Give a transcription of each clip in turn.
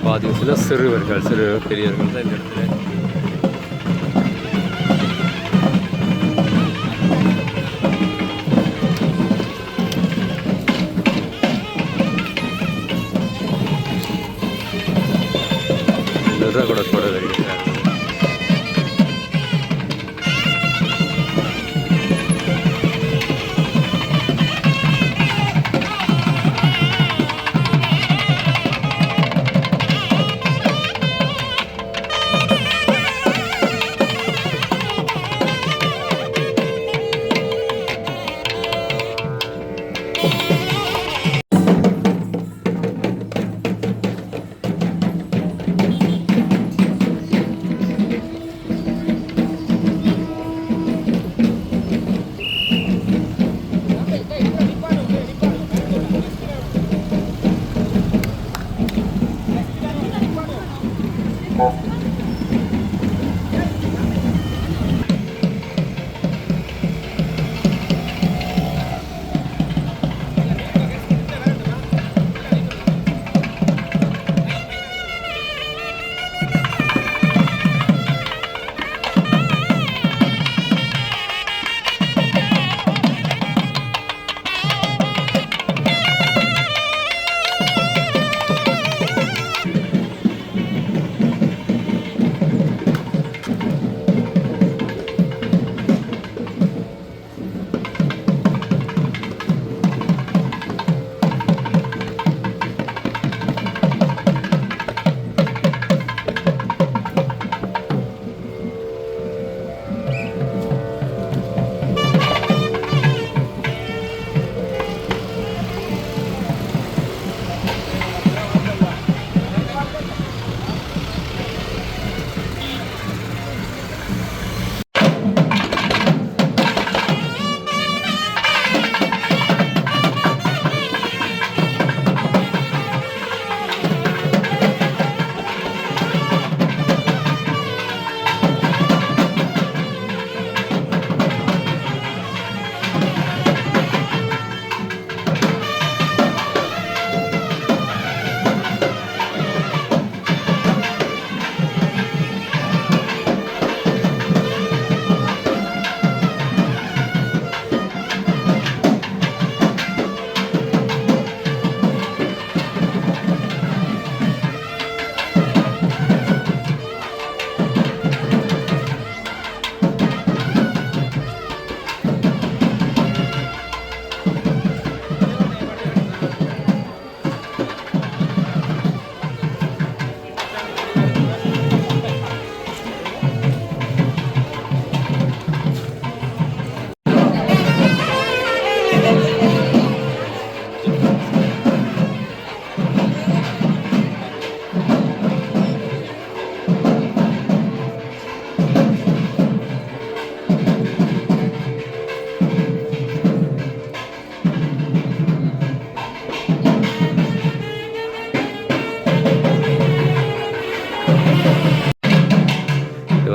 பாதி சிறுவர்கள் சிறு பெரியவர்கள் தான் இந்த இடத்துல கூட போட வருகிறார்கள்.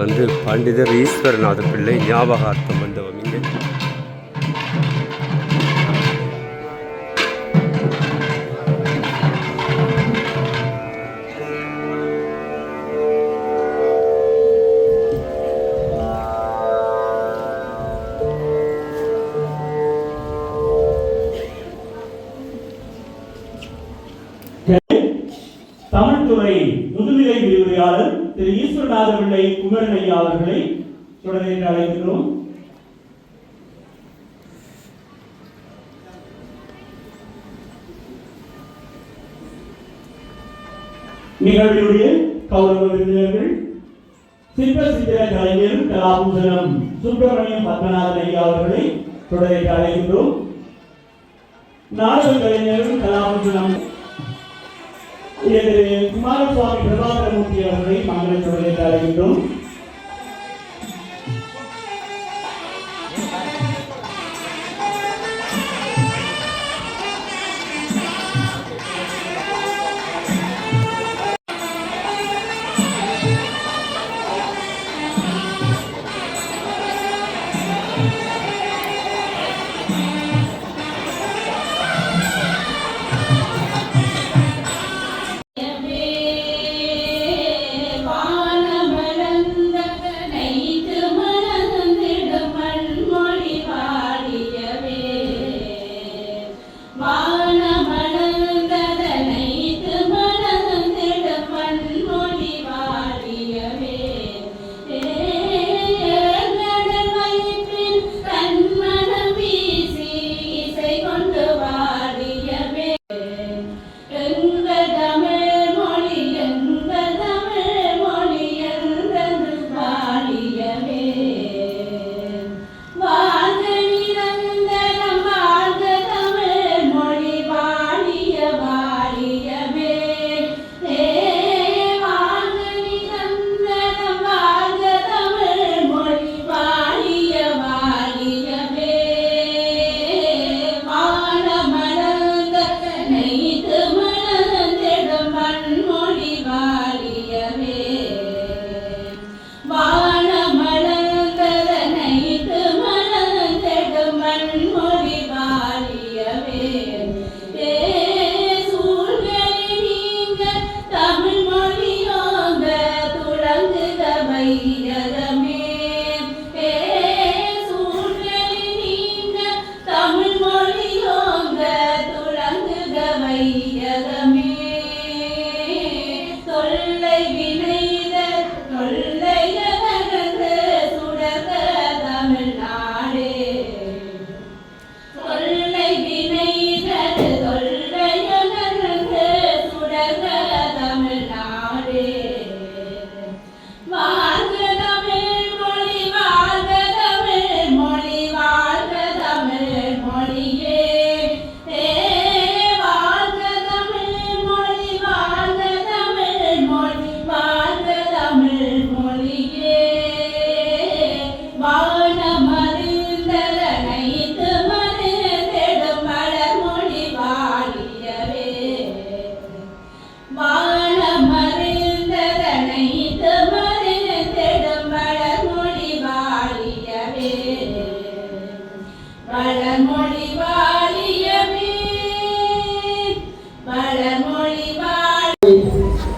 வந்து பண்டிதர் ஈஸ்வரநாத பிள்ளை ஞாபகார்த்த மண்டபம் இங்கே. தமிழ்துறை முதுநிலை விரிவுரையாளர் திரு ஈஸ்வரநாத பிள்ளை குமரன் ஐயா அவர்களை தொடர்ந்து அழைக்கின்றோம். நிகழ்வுடைய கௌரவ விருந்தினர்கள் சிற்ப கலைஞர் கலாபூஷணம் சுப்பிரமணியம் பத்மநாதன் ஐயா அவர்களை தொடர்ந்து அழைக்கின்றோம். நாடக கலைஞர் கலாபூஷணம் குமாரசுவாமி பிரபாகரமூர்த்தி அவர்களை மங்களத்துடன் அழைக்கின்றோம்.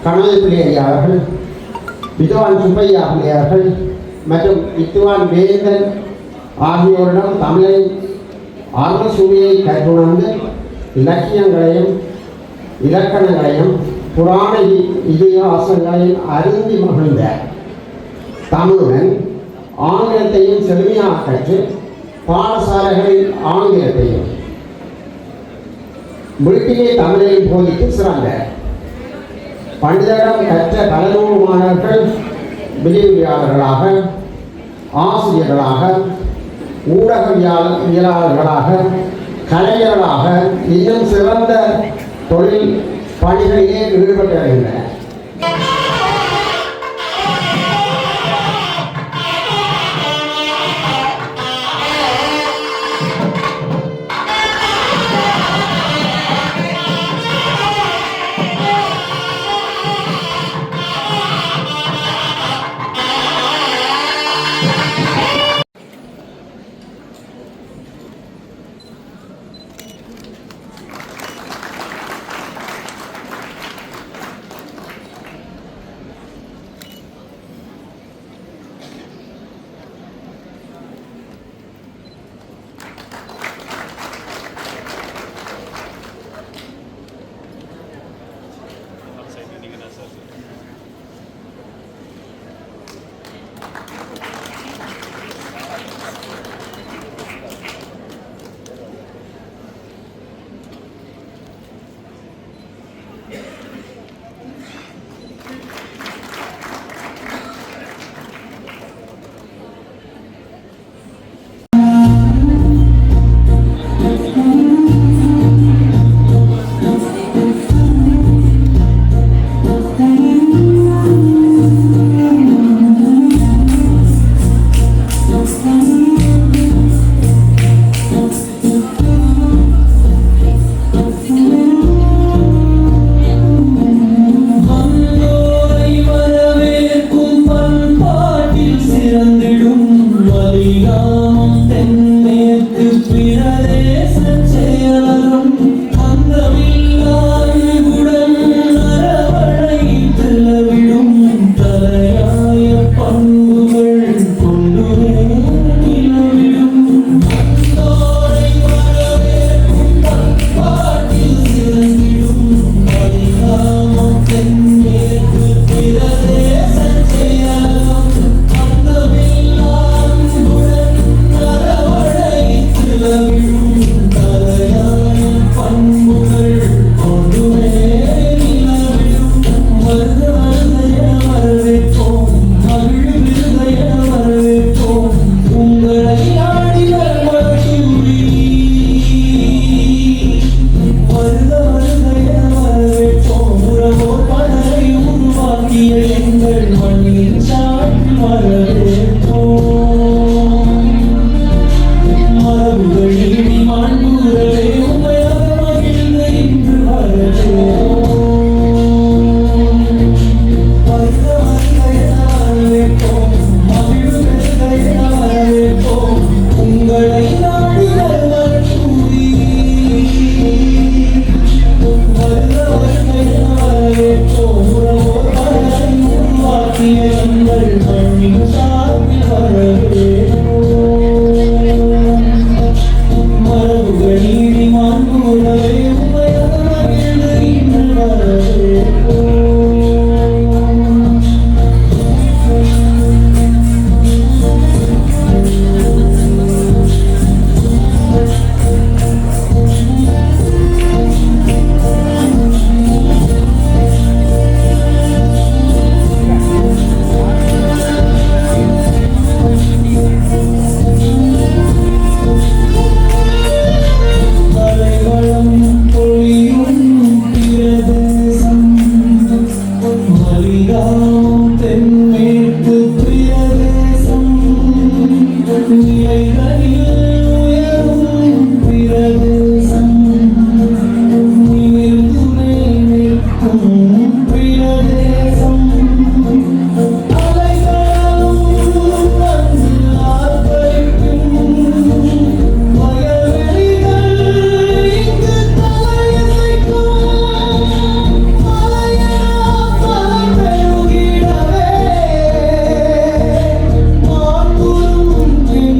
கணவன் பிள்ளையா அவர்கள், வித்வான் சுப்பையா பிள்ளையார்கள் மற்றும் வித்வான் வேந்தன் ஆகியோரிடம் தமிழின் ஆர்வ சுவையை கற்றுணர்ந்து இலக்கியங்களையும் இலக்கணங்களையும் புராண இதிகாசங்களையும் அருந்தி மகிழ்ந்த தமிழுடன் ஆங்கிலத்தையும் செழுமையாக கற்று பாடசாலைகளில் ஆங்கிலத்தையும் வீட்டிலே தமிழையும் போதித்து சிறந்தார். பண்டிதரிடம் கற்ற பல நூறு மாணவர்கள் விரிவுரையாளர்களாக, ஆசிரியர்களாக, ஊடகவியலாளர்களாக, கலைஞர்களாக இன்னும் சிறந்த தொழில் பணிகளிலே ஈடுபட்டு வருகின்றனர்.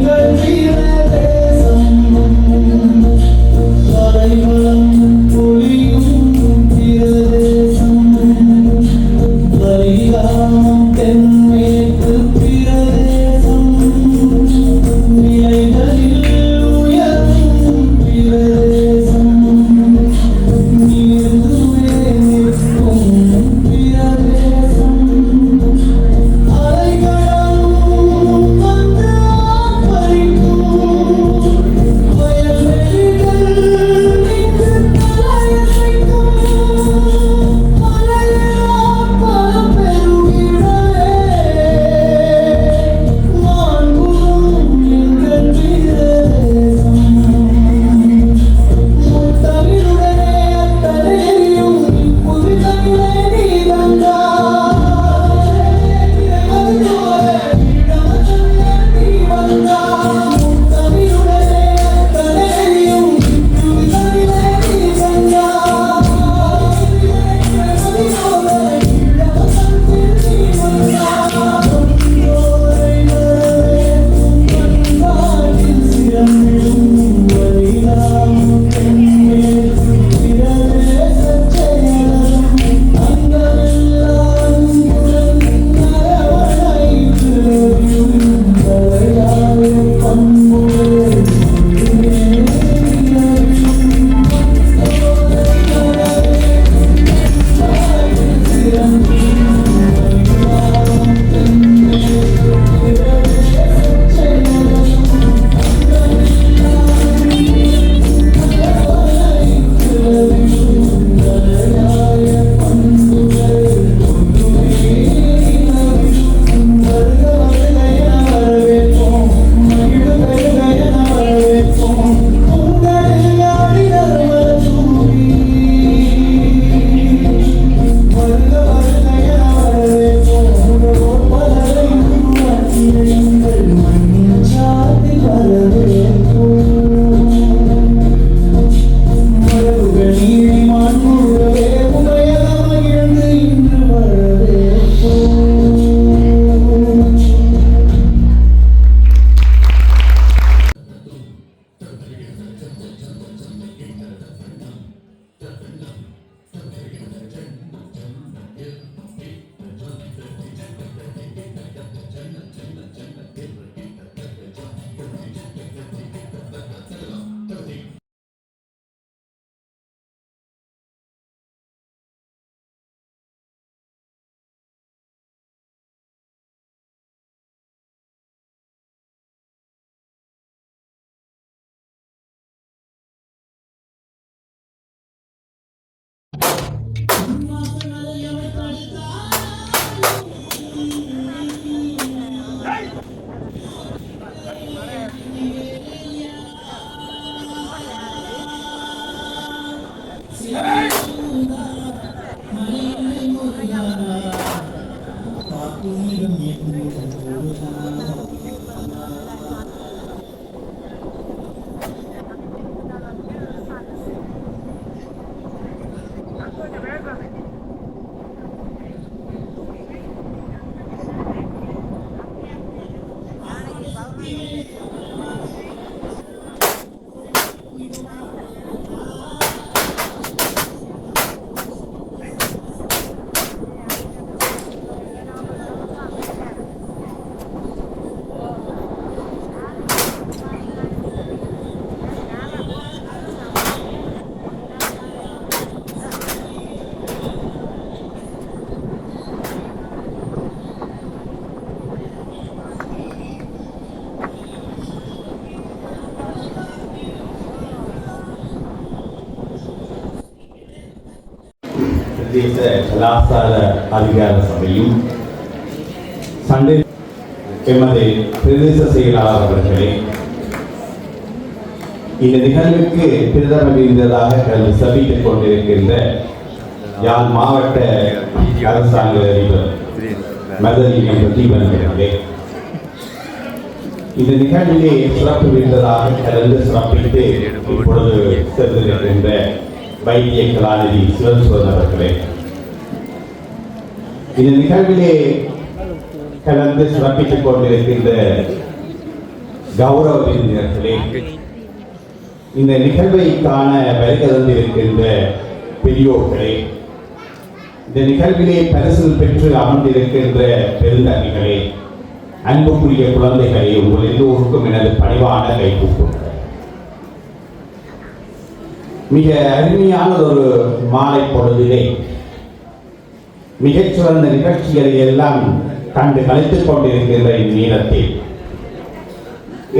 Thank you. பிரதேச கலாச்சார அதிகார சபையும் சண்டை எமது பிரதேச செயலாளர் அவர்களே, இந்த நிகழ்வுக்கு பிரதம விருந்ததாக சபித்துக் கொண்டிருக்கின்ற யாழ் மாவட்ட அரசாங்க அதிபர் மதலிங்கம் பிரதீபன் அவர்களே, இந்த நிகழ்விலே சிறப்பு விருந்ததாக கலந்து சிறப்பித்து இப்பொழுது சென்றிருக்கின்ற வைத்திய கலாநிதி சிவசுவன் அவர்களே, இந்த நிகழ்விலே கலந்து சிறப்பித்துக் கொண்டிருக்கின்ற கௌரவ விருந்தினர்களே, இந்த நிகழ்வை காண வருகை தந்திருக்கின்ற பெரியோர்களே, இந்த நிகழ்விலே பரிசில் பெற்று அமர்ந்திருக்கின்ற பெருந்தகைகளே, அன்புக்குரிய குழந்தைகளே, உங்கள் எல்லோருக்கும் எனது பணிவான கைகூப்புகள். மிக அருமையான ஒரு மாலை பொழுதிலே மிகச்சிறந்த நிகழ்ச்சிகளை எல்லாம் கண்டு கழித்துக் கொண்டிருக்கின்ற இந்நேரத்தில்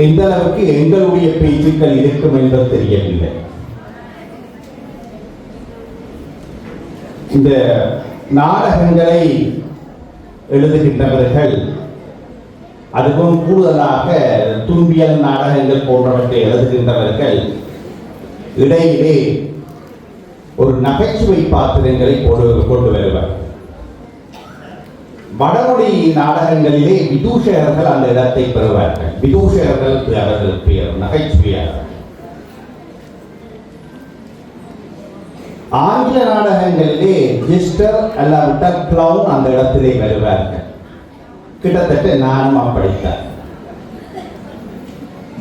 எந்த அளவுக்கு எங்களுடைய பேச்சுக்கள் இருக்கும் என்று தெரியவில்லை. இந்த நாடகங்களை எழுதுகின்றவர்கள், அதுவும் கூடுதலாக துன்பியல் நாடகங்கள் போன்றவற்றை எழுதுகின்றவர்கள் இடையிலே ஒரு நகைச்சுவை பாத்திரங்களை கொண்டு வருவார். வடமொழி நாடகங்களிலே விதூஷகர்கள் அந்த இடத்தை பெறுவார்கள். விதூஷகர்கள் அவர்கள் பெயர் நகைச்சுவையாளர். ஆங்கில நாடகங்களிலே ஜெஸ்டர் அல்லாவிட்டால் கிளவுன் அந்த இடத்திலே வருவார்கள். கிட்டத்தட்ட நானும் அப்படித்தான்.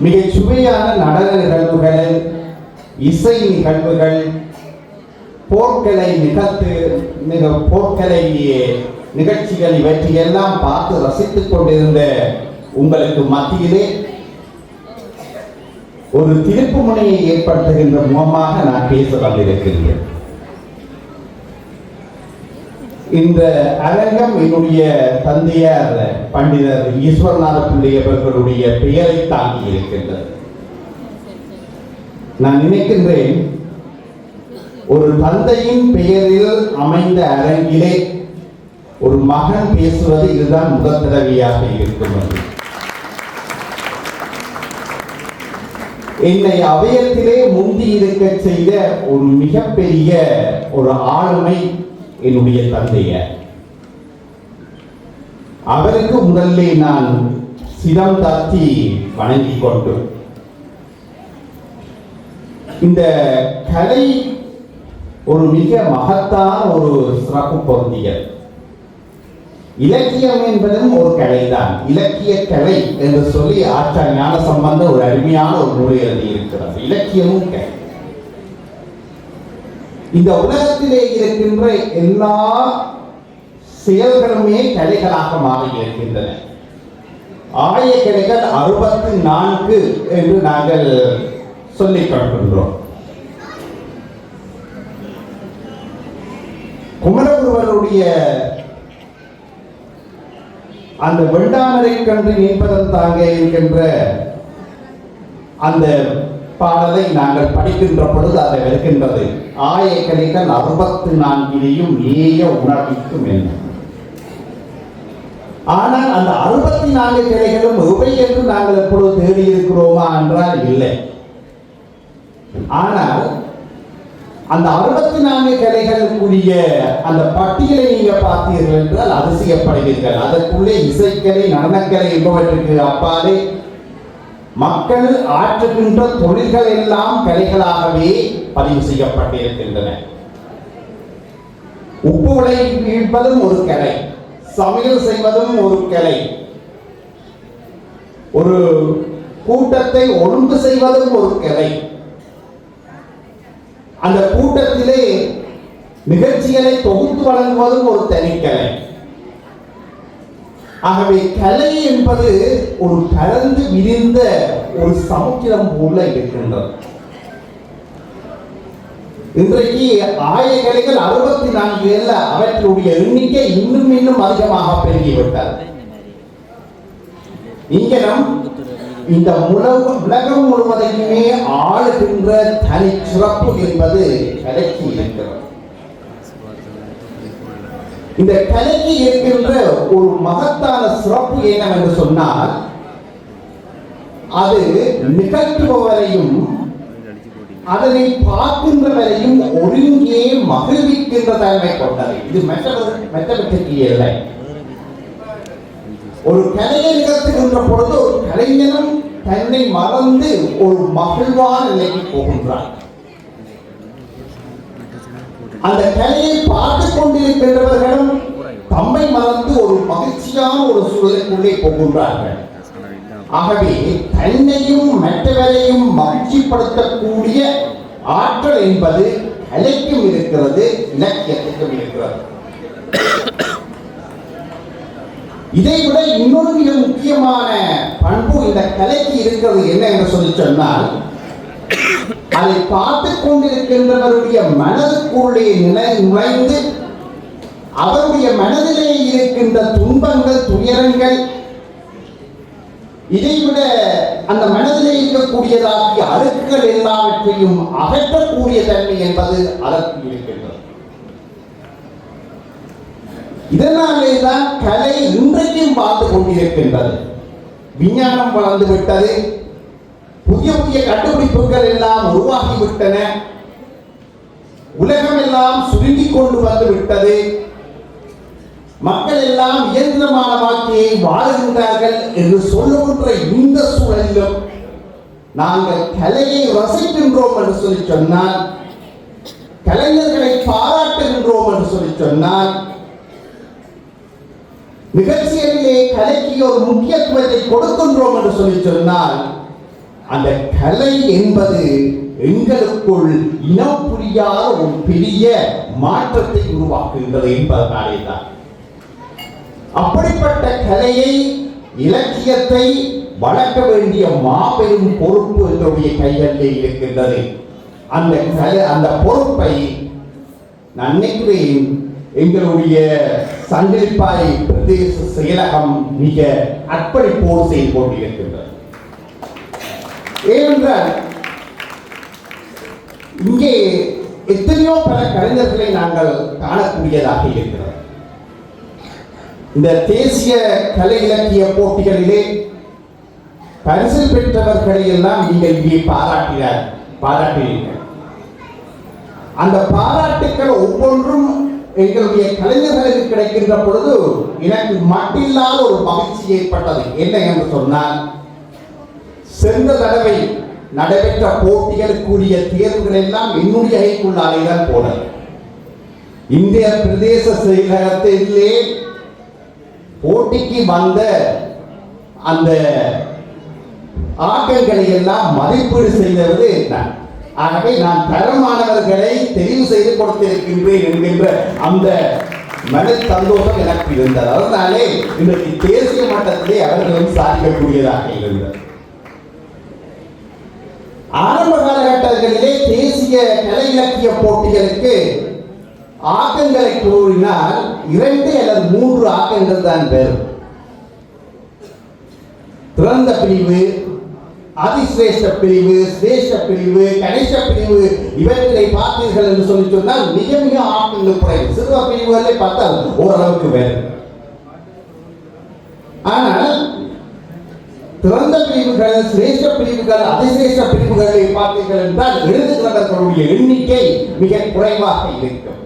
மிக சுவையான நடன நிகழ்வுகள், இசை நிகழ்வுகள், போர்க்கலை போர்க்கலை நிகழ்ச்சிகள் இவற்றையெல்லாம் பார்த்து ரசித்துக் கொண்டிருந்த உங்களுக்கு மத்தியிலே ஒரு திருப்பு முனையை ஏற்படுத்துகின்ற முகமாக நான் பேச வந்திருக்கிறேன். இந்த அரங்கம் என்னுடைய தந்தையார் பண்டிதர் ஈஸ்வரநாத பிள்ளை அவர்களுடைய பெயரை தாங்கி இருக்கின்றது. நான் நினைக்கின்றேன், ஒரு தந்தையின் பெயரில் அமைந்த அரங்கிலே ஒரு மகன் பேசுவது இதுதான் முதல் தடவையாக இருக்கும். என்னை அவையத்திலே முந்தி இருக்க செய்த ஒரு மிகப்பெரிய ஒரு ஆளுமை என்னுடைய தந்தையார். அவருக்கு முதல்ல நான் சிரம் தாத்தி வணங்கிக் கொண்டு, இந்த கலை ஒரு மிக மகத்தான ஒரு சிறப்பு பொருந்தியல். இலக்கியம் என்பதும் ஒரு கலைதான். இலக்கிய கலை என்று சொல்லி ஆச்சார் ஞானசம்பந்தர் ஒரு அருமையான ஒரு நூலை எழுதி இருக்கிறார். இலக்கியமும் கலை. இந்த உலகத்திலே இருக்கின்ற எல்லா செயல்களுமே கலைகளாக மாறி இருக்கின்றன. ஆய கலைகள் 64 என்று நாங்கள் சொல்லிக் கொள்கின்றோம். குமரகுருவருடைய அந்த வெண்டாமரை கன்று நிற்பதன் தாங்க இருக்கின்ற அந்த பாடலை நாங்கள் படிக்கின்ற பொழுது அதை வருகின்றது. ஆய கலைகள் 64 ஏய உணர்விக்கும் என்ன. ஆனால் அந்த 64 கிளைகளும் எவை என்று நாங்கள் எப்பொழுது தேடி இருக்கிறோமா என்றால் இல்லை. ஆனால் அந்த 64 கிளைகளுக்குரிய அந்த பட்டியலை நீங்க பார்த்தீர்கள் என்றால் அதிசயப்படுவீர்கள். அதற்குள்ளே இசைக்கலை, நடனக்கலை என்பவற்றுக்கு அப்பாலே மக்கள் ஆற்றுகின்ற தொழில்கள் எல்லாம் கலைகளாகவே பதிவு செய்யப்பட்டிருக்கின்றன. உப்பு விளைவிப்பதும் ஒரு கலை, சமையல் செய்வதும் ஒரு கலை, ஒரு கூட்டத்தை ஒழுங்கு செய்வதும் ஒரு கலை, அந்த கூட்டத்திலே நிகழ்ச்சிகளை தொகுத்து வழங்குவதும் ஒரு தனிக்கலை. ஆகவே கலை என்பது ஒரு கலந்து விரிந்த ஒரு சமுத்திரம் போல இருக்கின்றது. இன்றைக்கு ஆய கலைகள் 64 அல்ல, அவற்றுடைய எண்ணிக்கை இன்னும் அதிகமாக பெருகிவிட்டது. இங்கே இந்த உலகம் முழுவதையுமே ஆளுகின்ற தனி சிறப்பு என்பது கலைக்கு இருக்கிறது. இந்த கலைக்கு இருக்கின்ற ஒரு மகத்தான சிறப்பு என்னவென்று சொன்னால், அது நிகழ்த்துபவரையும் அதனை பார்க்கின்றவரையும் ஒருங்கே மகிழ்விக்கின்ற தன்மை கொண்டது. இது மற்றவற்றுக்கு இல்லை. ஒரு கலையை நிகழ்த்துகின்ற பொழுது ஒரு கலைஞனும் தன்னை மறந்து ஒரு மகிழ்வான நிலைக்கு போகின்றார். அந்த கலையை பார்த்துக் கொண்டிருக்கின்றவர்களும் தம்மை மறந்து ஒரு மகிழ்ச்சியான ஒரு சூழலுக்குள்ளே போகின்றார்கள். ஆகவே தன்னையும் மற்றவரையும் மகிழ்ச்சிப்படுத்தக்கூடிய ஆற்றல் என்பது கலைக்கும் இருக்கிறது, இலக்கியத்துக்கும் இருக்கிறது. இதைவிட இன்னொரு மிக முக்கியமான பண்பு இந்த கலைக்கு இருக்கிறது. என்ன என்று சொல்லி சொன்னால், அதை பார்த்துக் கொண்டிருக்கின்றவருடைய மனதுக்குள்ளே நுழைந்து அவருடைய மனதிலே இருக்கின்ற துன்பங்கள், துயரங்கள், இதைவிட அந்த மனதிலே இருக்கக்கூடியதாகிய அழுக்குகள் எல்லாவற்றையும் அகற்றக்கூடிய தன்மை என்பது அதற்கு இருக்கின்றது. இதனாலே தான் கலை இன்றைக்கும் வாழ்ந்து கொண்டிருக்கின்றது. விஞ்ஞானம் வளர்ந்து விட்டது, புதிய புதிய கண்டுபிடிப்புகள் எல்லாம் உருவாகிவிட்டன, உலகம் எல்லாம் சுருங்கிக் கொண்டு வந்து விட்டது, மக்கள் எல்லாம் இயந்திரமான வாழ்க்கையை வாழுகின்றார்கள் என்று சொல்லுகின்ற இந்த சூழலிலும் நாங்கள் கலையை ரசிக்கின்றோம் என்று சொல்லி சொன்னால், கலைஞர்களை பாராட்டுகின்றோம் என்று சொல்லி சொன்னால், நிகழ்ச்சிகளிலே கலைக்கு ஒரு முக்கியத்துவத்தை கொடுக்கின்றோம் என்று சொல்லி சொன்னால், அந்த கலை என்பது எங்களுக்குள் இனம் புரியாத ஒரு பெரிய மாற்றத்தை உருவாக்குகின்றது என்பதனாலே தான். அப்படிப்பட்ட கலையை, இலக்கியத்தை வளர்க்க வேண்டிய மாபெரும் பொறுப்பு எங்களுடைய கைகளிலே இருக்கின்றது. அந்த பொறுப்பை நான் நினைக்கிறேன் எங்களுடைய சங்கிலிப்பாய் பிரதேச செயலகம் மிக அர்ப்பணிப்போடு செய்து கொண்டிருக்கின்றது. ஏனென்றால் இங்கே எத்தனையோ பல கலைஞர்களை நாங்கள் காணக்கூடியதாக இருக்கிறது. இந்த தேசிய கலை இலக்கிய போட்டிகளிலே பரிசு பெற்றவர்களை எல்லாம் நீங்கள் இங்கே பாராட்டினீர்கள். அந்த பாராட்டுக்கள் ஒவ்வொன்றும் எங்களுடைய கலைஞர்களுக்கு கிடைக்கின்ற பொழுது எனக்கு மட்டில்லாத ஒரு மகிழ்ச்சி ஏற்பட்டது. என்ன என்று சொன்னால், சென்ற தடவை நடைபெற்ற போட்டிகளுக்குரிய தேர்வுகள் எல்லாம் என்னுடைய கைக்குள்ளாலே தான் போனது. இந்திய பிரதேச செயலகத்திலே போட்டிக்கு வந்த அந்த ஆக்கங்களை எல்லாம் மதிப்பீடு செய்தது நான். ஆகவே நான் தரமானவர்களை தெரிவு செய்து கொடுத்திருக்கின்றேன் என்கின்ற அந்த மன சந்தோஷம் எனக்கு இருந்தது. அதனாலே இன்றைக்கு தேசிய மட்டத்திலே அவர்களும் சாதிக்கக்கூடியதாக இருந்தது. ஆரம்ப காலகட்டங்களிலே தேசிய கலை இலக்கிய போட்டிகளுக்கு ஆக்கங்களை கூறினால் 2 அல்லது 3 ஆக்கங்கள் தான் பெறும். திறந்த பிரிவு, அதிசிரேஷ்ட பிரிவு, சிரேஷ்ட பிரிவு, கனிஷ்ட பிரிவு இவற்றை பார்த்தீர்கள் என்று சொல்லி சொன்னால் மிக மிக ஆக்கங்கள் குறைவு. சிறுவ பிரிவுகளை பார்த்தால் ஓரளவுக்கு வேறு. ஆனால் திறந்த பிரிவுகள், சிரேஷ்ட பிரிவுகள், அதிசிரேஷ்ட பிரிவுகளை பார்த்தீர்கள் என்றால் எழுதுகிறவர்களுடைய எண்ணிக்கை மிக குறைவாக இருக்கும்.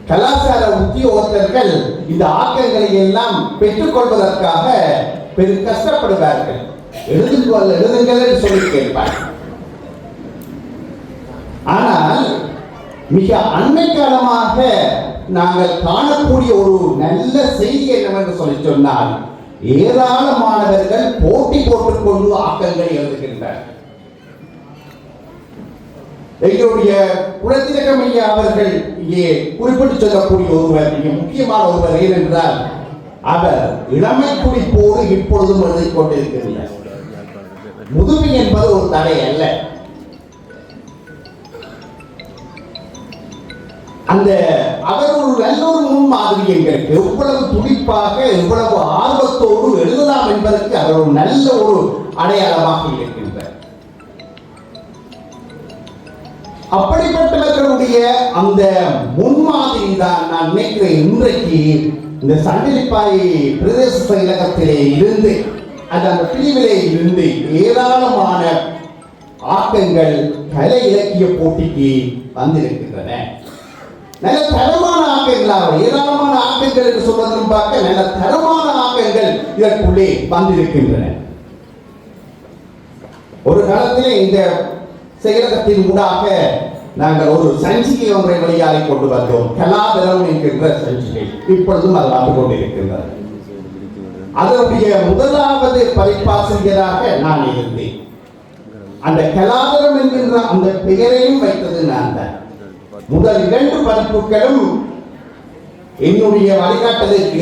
கலாச்சார உத்தியோகத்தர்கள் இந்த ஆக்கங்களை எல்லாம் பெற்றுக்கொள்வதற்காக பெரும் கஷ்டப்படுவார்கள். எழுதுங்கள் என்று சொல்லி கேட்பார்கள். ஆனால் மிக அண்மை காலமாக நாங்கள் காணக்கூடிய ஒரு நல்ல செய்தி என்னவென்று சொல்லி சொன்னால், ஏராளமானவர்கள் போட்டி போட்டுக்கொண்டு ஆக்கங்களை எழுதுகின்றனர். எங்களுடைய குலத்திலகம் ஐயா அவர்கள் இங்கே குறிப்பிட்டு சொல்லக்கூடிய ஒருவர், மிக முக்கியமான ஒருவர். ஏனென்றால் அவர் இளமை குடிப்போடு இப்பொழுதும் எழுதிக் கொண்டிருக்கிறார். முதுமை என்பது ஒரு தடை அல்ல. அந்த அவர் ஒரு நல்ல ஒரு முன்மாதிரி எங்களுக்கு எவ்வளவு துடிப்பாக எவ்வளவு ஆர்வத்தோடு எழுதலாம் என்பதற்கு அவர் ஒரு நல்ல ஒரு அடையாளமாக இருக்கின்றார். அப்படிப்பட்டவர்களுடைய அந்த முன்மாதிரி தான் நான் நினைக்கிறேன் இன்றைக்கு இந்த சண்டிலிப்பாய் பிரதேச செயலகத்திலே இருந்து அந்த பிரிவிலே இருந்து ஏராளமான ஆக்கங்கள் கலை இலக்கிய போட்டிக்கு வந்திருக்கின்றன. நல்ல தரமான ஆக்கங்களாக, ஏராளமான ஆக்கங்கள் என்று சொல்வதும் பார்க்க நல்ல தரமான ஆக்கங்கள் இதற்குள்ளே வந்திருக்கின்றன. ஒரு காலத்திலே இந்த செயலகத்தின் ஊடாக நாங்கள் ஒரு சஞ்சிகை ஒன்றை வெளியாகி கொண்டு வந்தோம். கலாதரம் என்கின்ற சஞ்சிகை. இப்பொழுதும் அது வந்து கொண்டிருக்கின்றது. அதனுடைய முதலாவது பதிப்பாசிரியராக நான் இருந்தேன். அந்த கலாதரம் என்கின்ற அந்த பெயரையும் வைத்தது நான் தான். முதல் 2 பதிப்புகளும் என்னுடைய வழிகாட்டலுக்கு